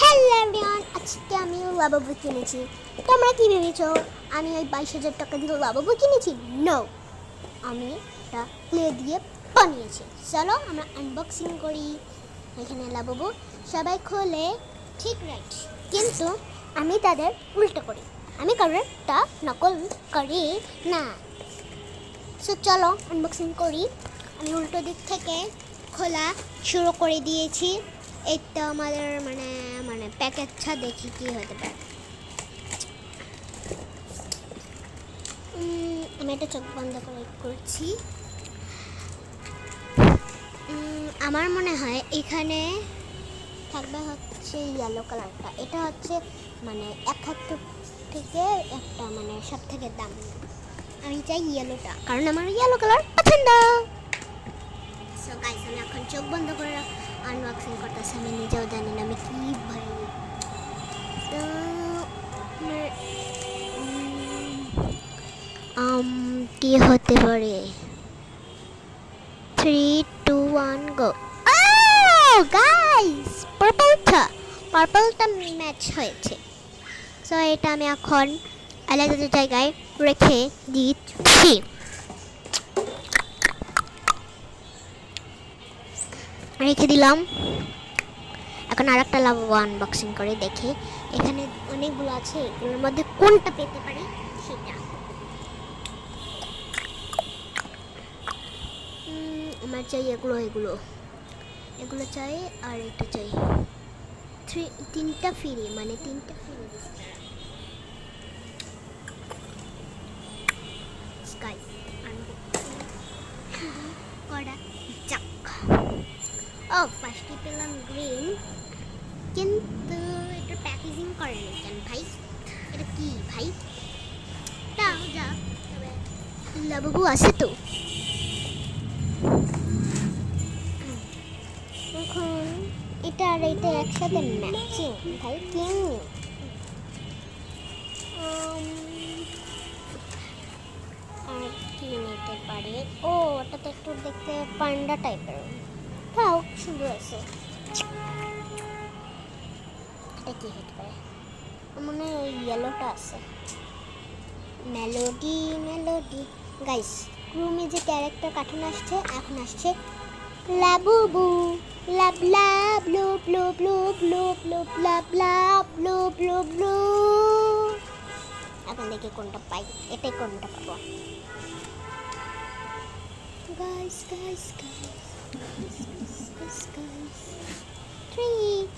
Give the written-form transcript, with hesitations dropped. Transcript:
Hello everyone, আজকে আমি লাভাবো কিনেছি। তোমরা কি ভেবেছো আমি ওই 22,000 টাকা দিয়ে লাভাবো কিনেছি? নো, আমি এটা ক্লে দিয়ে বানিয়েছি। চলো আমরা আনবক্সিং করি। এখানে লাভাবো সবাই খোলে, ঠিক রাইট, কিন্তু আমি তাদের উল্টো করি। আমি কারোরটা নকল করি না। সো চলো আনবক্সিং করি। আমি উল্টো দিক থেকে খোলা শুরু করে দিয়েছি। এই তো আমাদের মানে মানে প্যাকেটটা দেখি কি হতে পারে। আমি একটা চোখ বন্ধ করে করছি। আমার মনে হয় এখানে থাকবে হচ্ছে ইয়েলো কালারটা। এটা হচ্ছে মানে 71 থেকে একটা মানে সব থেকে দাম। আমি চাই ইয়েলোটা, কারণ আমার ইয়েলো কালার পছন্দ। সো গাইস, আমি এখন চোখ বন্ধ করে আনবক্সিং করতেছি। আমি নিজেও জানি না আমি কি ভাই। তো কি হতে পারে? 3, 2, 1 গো। গাইস, পার্পলটা ম্যাচ হয়েছে। সো এটা আমি এখন আলাদা জায়গায় রেখে দিচ্ছি। রেখে দিলাম। এখন আর একটা লাভাবো আনবক্সিং করে দেখি। এখানে অনেকগুলো আছে, এগুলোর মধ্যে কোনটা পেতে পারি সেটা। আমার চাই এগুলো এগুলো চাই, আর এটা চাই। তিনটা ফ্রি, মানে তিনটা ফ্রি করা যাক। ও, ফার্স্টে পেলাম গ্রিন, কিন্তু এটা প্যাকেজিং করেনি কেন ভাই? এটা কি ভাই? দাও যাও, তবে লাভাবো আছে তো। এখন এটা আর এটা একসাথে ম্যাচিং ভাই, কিনি। আর কি নিতে পারি? ও, ওটা তো একটু দেখতে পান্ডা টাইপের। তাও সুন্দর আছে। এটা কি হতে পারে? মনে হয় ওই ইয়েলোটা আছে। মেলোডি গাইস, ক্রুমে যে ক্যারেক্টার কার্টুন আসছে, এখন আসছে লাবুবু। লাব লাব লুব লুব লুব লুব লুব লাব লাব লুব লুব লুব। এখন দেখি কোনটা পাই, এটাই কোনটা পাবো। গাইস 3